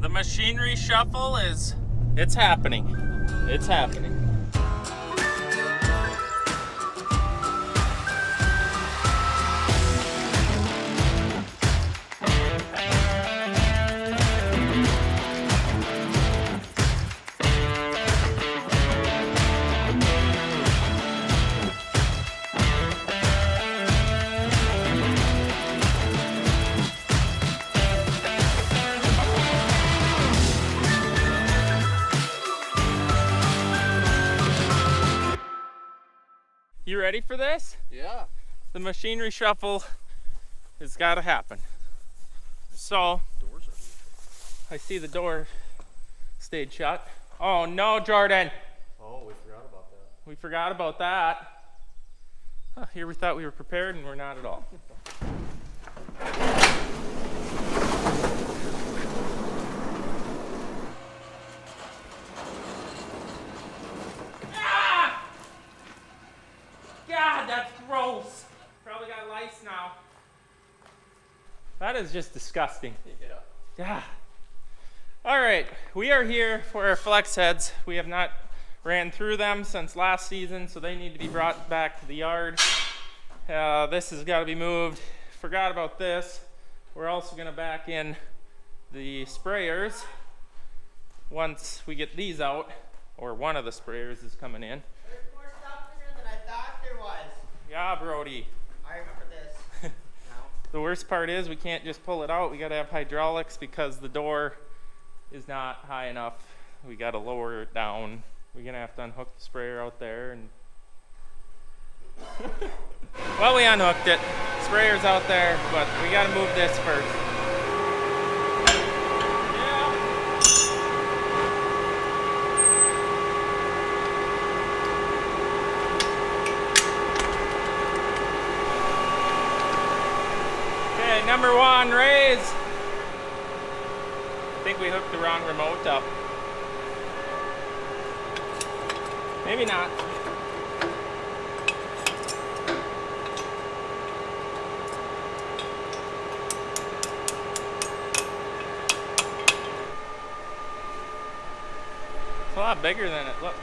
The machinery shuffle it's happening. It's happening. You ready for this? Yeah. The machinery shuffle has got to happen. So, Doors are here. I see the door stayed shut. Oh no, Jordan! Oh, we forgot about that. We forgot about that. Huh, here we thought we were prepared and we're not at all. God, that's gross. Probably got lice now. That is just disgusting. Yeah. Yeah. All right, we are here for our flex heads. We have not ran through them since last season, so they need to be brought back to the yard. This has got to be moved. Forgot about this. We're also going to back in the sprayers once we get these out, or one of the sprayers is coming in. There's more stuff in here than I thought there was. Yeah, Brody. I remember this. Now. The worst part is we can't just pull it out. We got to have hydraulics because the door is not high enough. We got to lower it down. We're going to have to unhook the sprayer out there. And well, we unhooked it. Sprayer's out there, but we got to move this first. Okay, number one, raise. I think we hooked the wrong remote up. Maybe not. It's a lot bigger than it looks.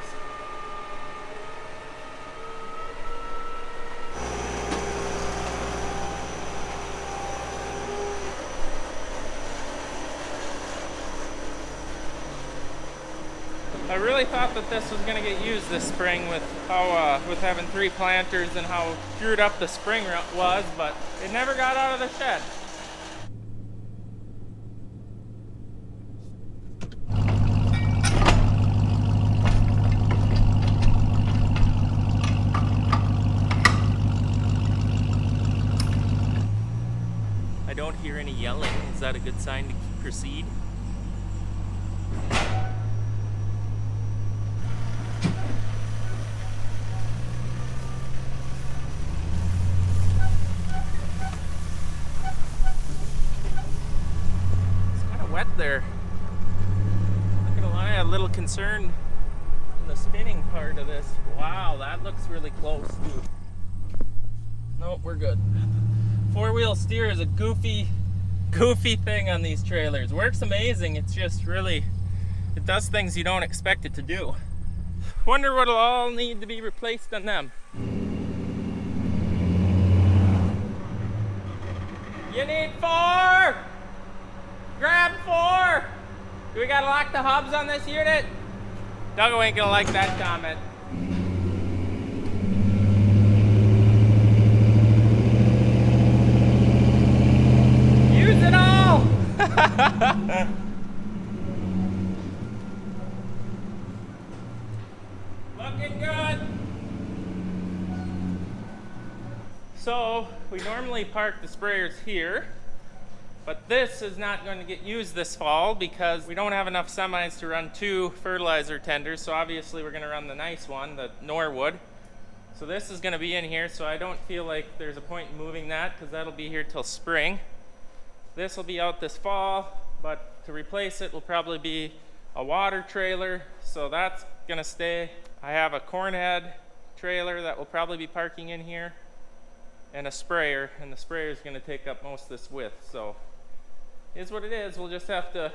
I really thought that this was going to get used this spring with how with having 3 planters and how screwed up the spring was, but it never got out of the shed. I don't hear any yelling. Is that a good sign to proceed? There. Not gonna lie, I'm a little concerned in the spinning part of this. Wow, that looks really close too. Nope, we're good. 4-wheel steer is a goofy thing on these trailers. Works amazing. It's just really, it does things you don't expect it to do. Wonder what'll all need to be replaced on them. You need 4! Grab 4! Do we gotta lock the hubs on this unit? Duggo ain't gonna like that comment. Use it all! Looking good. So, we normally park the sprayers here. But this is not going to get used this fall because we don't have enough semis to run 2 fertilizer tenders. So obviously we're going to run the nice one, the Norwood. So this is going to be in here, so I don't feel like there's a point in moving that because that'll be here till spring. This will be out this fall, but to replace it will probably be a water trailer. So that's going to stay. I have a cornhead trailer that will probably be parking in here and a sprayer, and the sprayer is going to take up most of this width. So is what it is. We'll just have to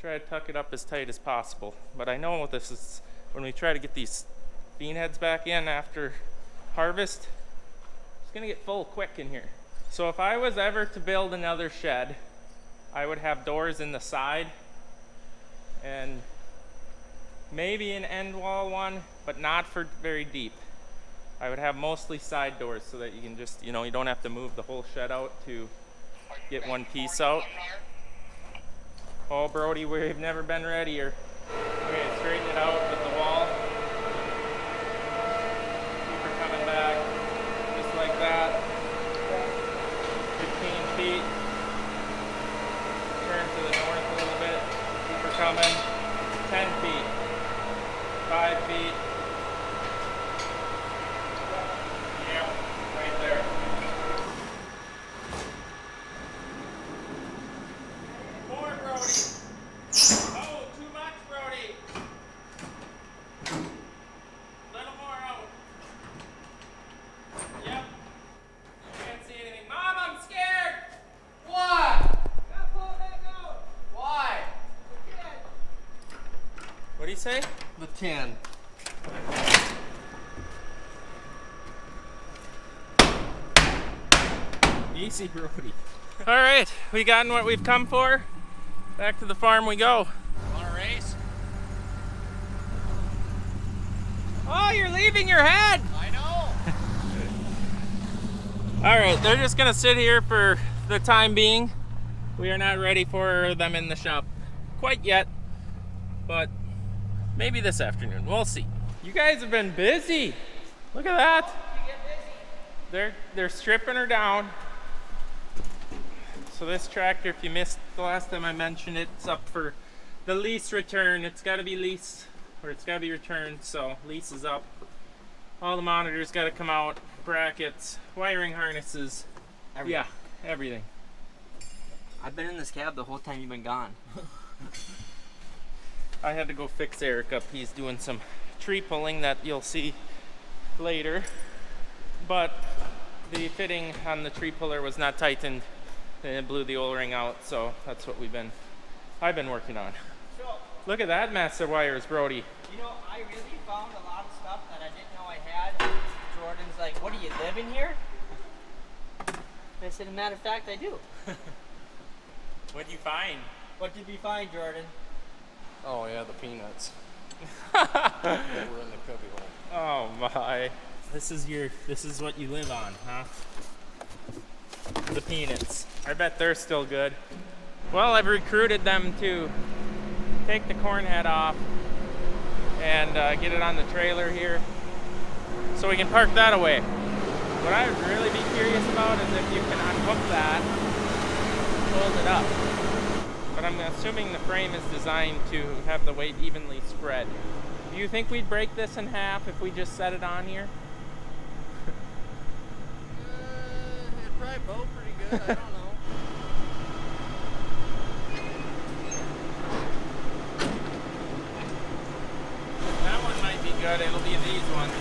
Try to tuck it up as tight as possible. But I know this is, when we try to get these bean heads back in after harvest, it's gonna get full quick in here. So if I was ever to build another shed, I would have doors in the side and maybe an end wall one, but not for very deep. I would have mostly side doors so that you can just, you know, you don't have to move the whole shed out to get one piece out. Oh, Brody, we've never been readier. Okay, straighten it out with the wall. Keep her coming back, just like that. 15 feet. Turn to the north a little bit. Keep her coming. 10 feet. 5 feet. Yeah, right there. More, Brody. Oh, too much, Brody. Little more out. Yep. Can't see anything. Mom, I'm scared. What? Gotta pull it back out. Why? What do you say? The 10. Easy, Brody. All right, we gotten what we've come for. Back to the farm we go. Want a race? Oh, you're leaving your head. I know. All right, they're just gonna sit here for the time being. We are not ready for them in the shop quite yet, but maybe this afternoon. We'll see. You guys have been busy. Look at that. You get busy. They're stripping her down. So this tractor, if you missed the last time I mentioned it, it's up for the lease return. It's got to be leased, or it's got to be returned. So lease is up. All the monitors got to come out, brackets, wiring harnesses. Everything. Yeah, everything. I've been in this cab the whole time you've been gone. I had to go fix Eric up. He's doing some tree pulling that you'll see later. But the fitting on the tree puller was not tightened and it blew the O-ring out, so that's what I've been working on. So, Look at that mess of wires, Brody. you know, I really found a lot of stuff that I didn't know I had. Jordan's like, what, do you live in here? And I said, as a matter of fact, I do. What'd you find? What did we find, Jordan? Oh yeah, the peanuts. That were in the cubby hole. Oh my. This is what you live on, huh? The peanuts. I bet they're still good. Well, I've recruited them to take the corn head off and get it on the trailer here so we can park that away. What I would really be curious about is if you can unhook that, hold it up. But I'm assuming the frame is designed to have the weight evenly spread. Do you think we'd break this in half if we just set it on here? It'd probably bow pretty good. I don't know. That one might be good. It'll be these ones.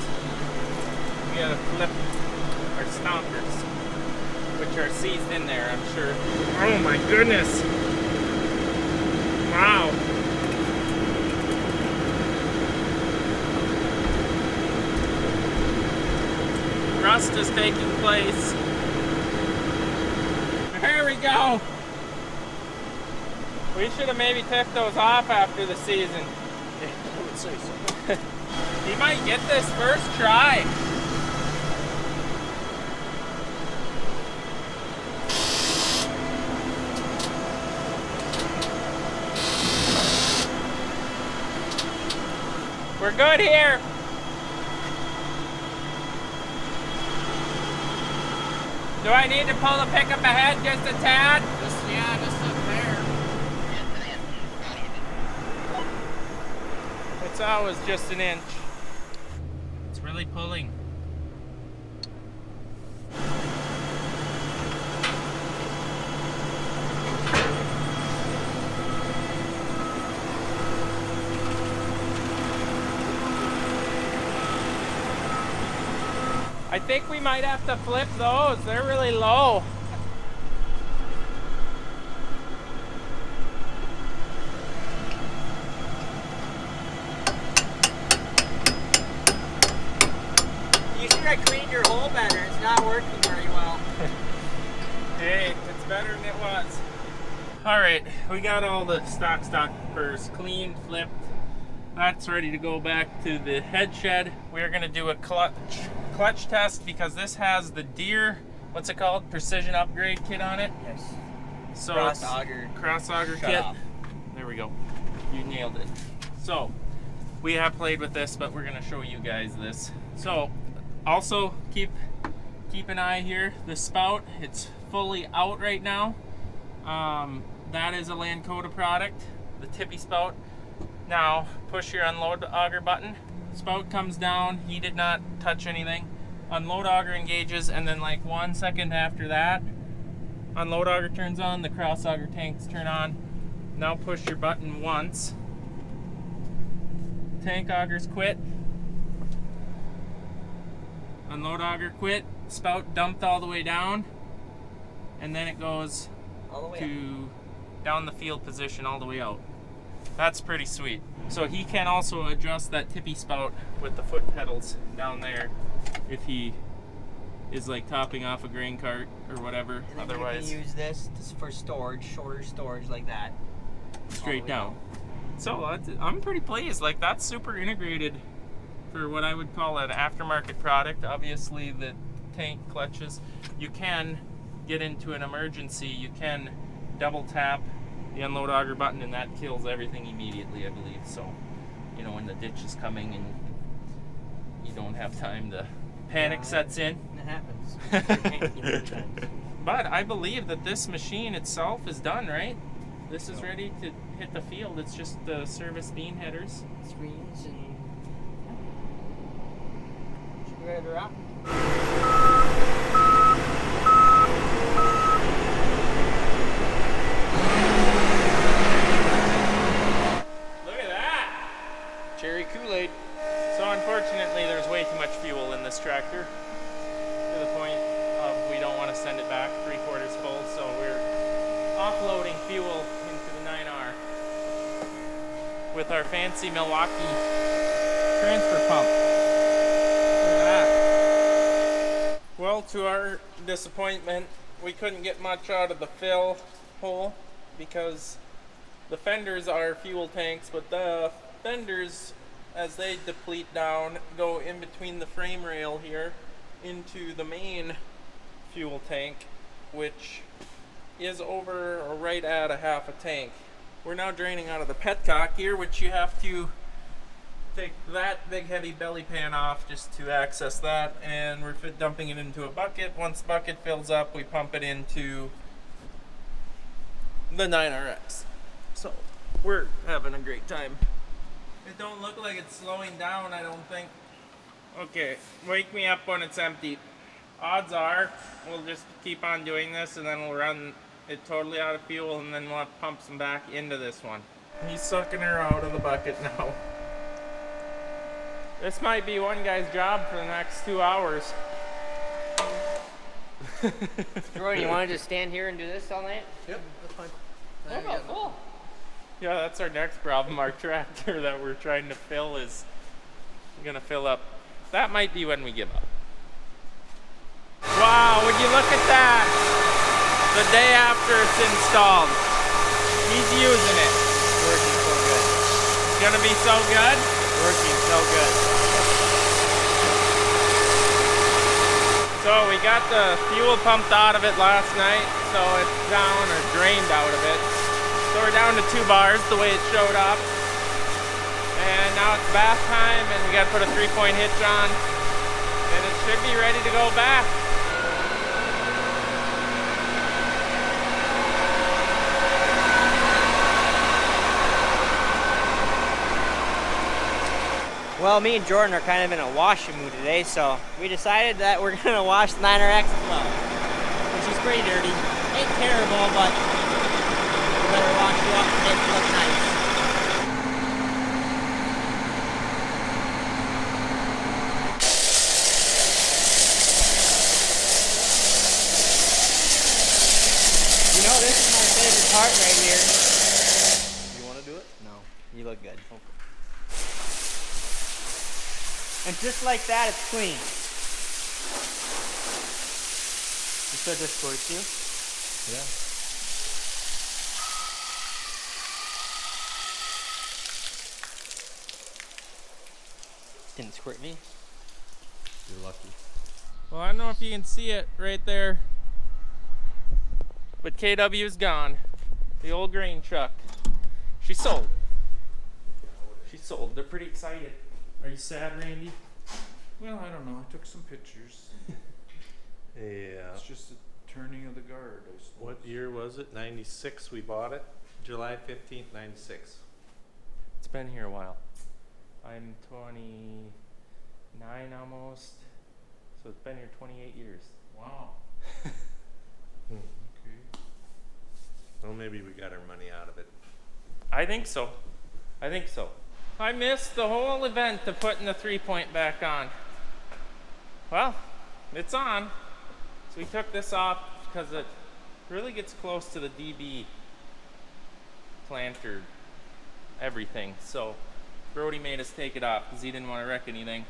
We gotta flip our stompers, which are seized in there, I'm sure. Oh my goodness. Wow. Rust is taking place. There we go. We should have maybe took those off after the season. I would say so. He might get this first try. We're good here. Do I need to pull the pickup ahead just a tad? Just a fair. It's always just an inch. It's really pulling. I think we might have to flip those. They're really low. better than it was. All right, we got all the stock purrs cleaned, flipped. That's ready to go back to the head shed. We're gonna do a clutch test because this has the Deere, what's it called? Precision upgrade kit on it. Yes. So Cross auger. Cross auger Shut kit. up. There we go. You nailed it. So we have played with this, but we're gonna show you guys this. So also keep an eye here. The spout, it's fully out right now. That is a Lankota product, the tippy spout. Now push your unload auger button. Spout comes down. He did not touch anything. Unload auger engages, and then like 1 second after that, unload auger turns on. The cross auger tanks turn on. Now push your button once. Tank augers quit. Unload auger quit. Spout dumped all the way down, and then it goes All the way to down the field position all the way out. That's pretty sweet. So he can also adjust that tippy spout with the foot pedals down there if he is like topping off a grain cart or whatever. And then Otherwise, you can use this for storage, shorter storage like that. straight all the way down. So I'm pretty pleased. Like, that's super integrated for what I would call an aftermarket product. Obviously the tank clutches, you can get into an emergency, you can double tap the unload auger button and that kills everything immediately, I believe. So, you know, when the ditch is coming and you don't have time to panic sets in. It happens. But I believe that this machine itself is done, right? This is ready to hit the field. It's just the service bean headers. Screens and should be ready to rock. Look at that! Cherry Kool-Aid. So unfortunately, there's way too much fuel in this tractor to the point of we don't want to send it back 3/4 full. So we're offloading fuel into the 9R with our fancy Milwaukee transfer pump. Look at that. Well, to our disappointment, we couldn't get much out of the fill hole because the fenders are fuel tanks, but the fenders, as they deplete down, go in between the frame rail here into the main fuel tank, which is over or right at a half a tank. We're now draining out of the petcock here, which you have to take that big heavy belly pan off just to access that, and we're dumping it into a bucket. Once the bucket fills up, we pump it into the 9RX. So we're having a great time. It don't look like it's slowing down, I don't think. Okay, wake me up when it's empty. Odds are we'll just keep on doing this and then we'll run it totally out of fuel and then we'll have to pump some back into this one. He's sucking her out of the bucket now. This might be one guy's job for the next 2 hours. Jordan, you want to just stand here and do this all night? Yep, that's fine. What about full? Yeah, that's our next problem. Our tractor that we're trying to fill is gonna fill up. That might be when we give up. Wow, would you look at that? The day after it's installed. He's using it. Working so good. It's gonna be so good. Working so good. So we got the fuel pumped out of it last night, so it's down or drained out of it. So we're down to 2 bars the way it showed up. And now it's bath time and we gotta put a 3-point hitch on. And it should be ready to go back. Well, me and Jordan are kind of in a washing mood today, so we decided that we're gonna wash the 9RX as well. Which is pretty dirty. Ain't terrible, but better wash it up and make it look nice. You know, this is my favorite part right here. You want to do it? No, you look good. And just like that, it's clean. You said this squirts you? Yeah. Didn't squirt me. You're lucky. Well, I don't know if you can see it right there, but KW's gone. The old grain truck. She sold. She sold. They're pretty excited. Are you sad, Randy? Well, I don't know. I took some pictures. Yeah. It's just a turning of the guard, I suppose. What year was it? 96 we bought it? July 15th, 96. It's been here a while. I'm 29 almost, so it's been here 28 years. Wow. Hmm. Okay. Well, maybe we got our money out of it. I think so. I think so. I missed the whole event of putting the 3-point back on. Well, it's on. So we took this off because it really gets close to the DB planter everything. So Brody made us take it off because he didn't want to wreck anything.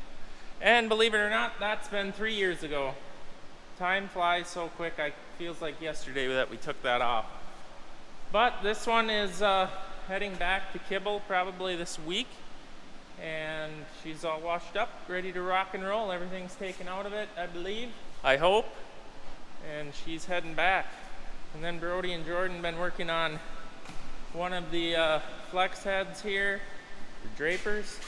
And believe it or not, that's been 3 years ago. Time flies so quick, it feels like yesterday that we took that off. But this one is heading back to kibble probably this week. And she's all washed up, ready to rock and roll. Everything's taken out of it, I believe. I hope. And she's heading back. And then Brody and Jordan been working on one of the flex heads here, the drapers.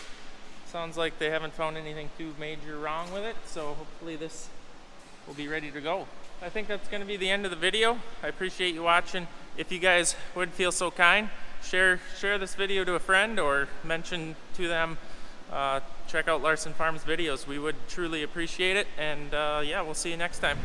Sounds like they haven't found anything too major wrong with it, so hopefully this will be ready to go. I think that's going to be the end of the video. I appreciate you watching. If you guys would feel so kind, share this video to a friend or mention to them, check out Larson Farms videos. We would truly appreciate it, and yeah, we'll see you next time.